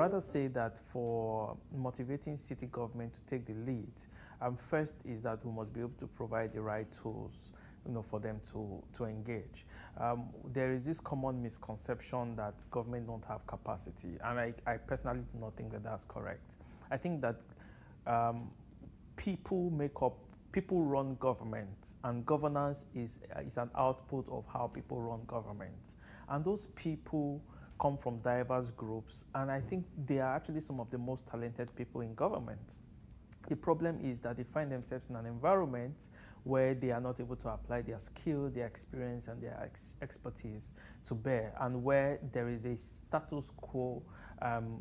rather say that for motivating city government to take the lead, first is that we must be able to provide the right tools, for them to engage. There is this common misconception that government don't have capacity, and I personally do not think that that's correct. I think that um, people run government, and governance is an output of how people run government, and those people come from diverse groups, and I think they are actually some of the most talented people in government. The problem is that they find themselves in an environment where they are not able to apply their skill, their experience, and their expertise to bear, and where there is a status quo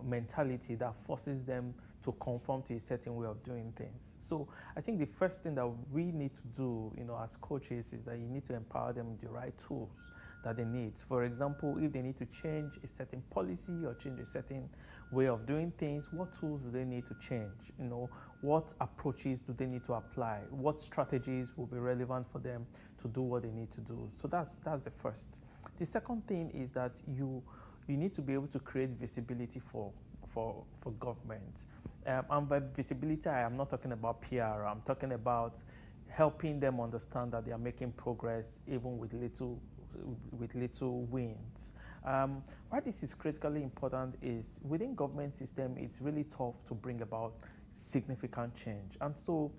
mentality that forces them to conform to a certain way of doing things. So I think the first thing that we need to do, as coaches, is that you need to empower them with the right tools that they need. For example, if they need to change a certain policy or change a certain way of doing things, what tools do they need to change? What approaches do they need to apply? What strategies will be relevant for them to do what they need to do? So that's the first. The second thing is that you need to be able to create visibility for government. And by visibility, I am not talking about PR. I'm talking about helping them understand that they are making progress even with little wins. Why this is critically important is within government system, it's really tough to bring about significant change. And so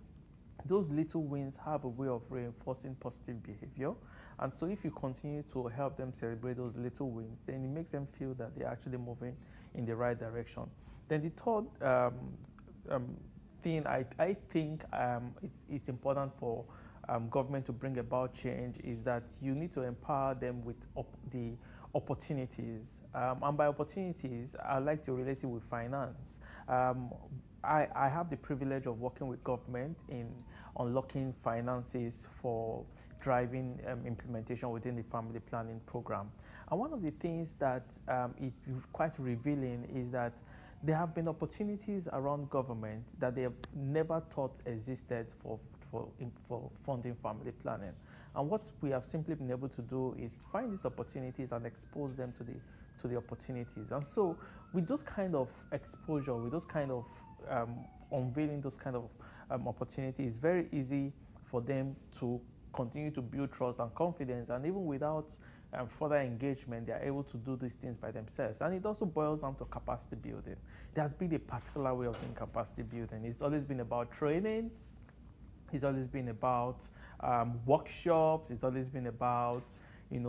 those little wins have a way of reinforcing positive behavior. And so if you continue to help them celebrate those little wins, then it makes them feel that they're actually moving in the right direction. Then the third thing I think it's important for government to bring about change is that you need to empower them with the opportunities. And by opportunities, I like to relate it with finance. I have the privilege of working with government in unlocking finances for driving implementation within the family planning program. And one of the things that is quite revealing is that there have been opportunities around government that they have never thought existed for funding family planning. And what we have simply been able to do is find these opportunities and expose them to the opportunities. And so with those kind of exposure, with those kind of unveiling those kind of opportunities, it's very easy for them to continue to build trust and confidence. And even without further engagement, they are able to do these things by themselves. And it also boils down to capacity building. There has been a particular way of doing capacity building. It's always been about trainings. It's always been about workshops. It's always been about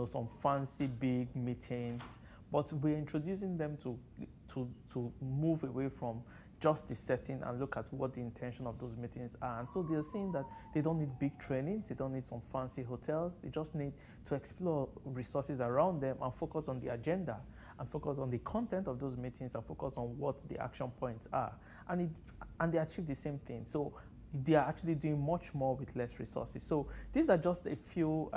some fancy big meetings. But we're introducing them to move away from just the setting and look at what the intention of those meetings are. And so they're seeing that they don't need big trainings, they don't need some fancy hotels, they just need to explore resources around them and focus on the agenda and focus on the content of those meetings and focus on what the action points are. And they achieve the same thing. So they are actually doing much more with less resources. So these are just a few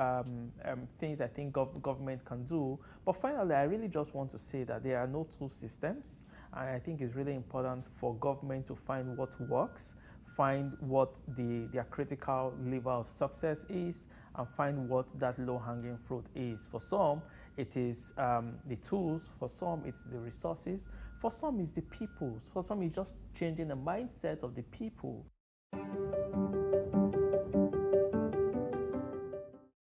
things I think government can do. But finally, I really just want to say that there are no two systems. And I think it's really important for government to find what works, find what their critical lever of success is, and find what that low-hanging fruit is. For some, it is the tools. For some, it's the resources. For some, it's the people. For some, it's just changing the mindset of the people.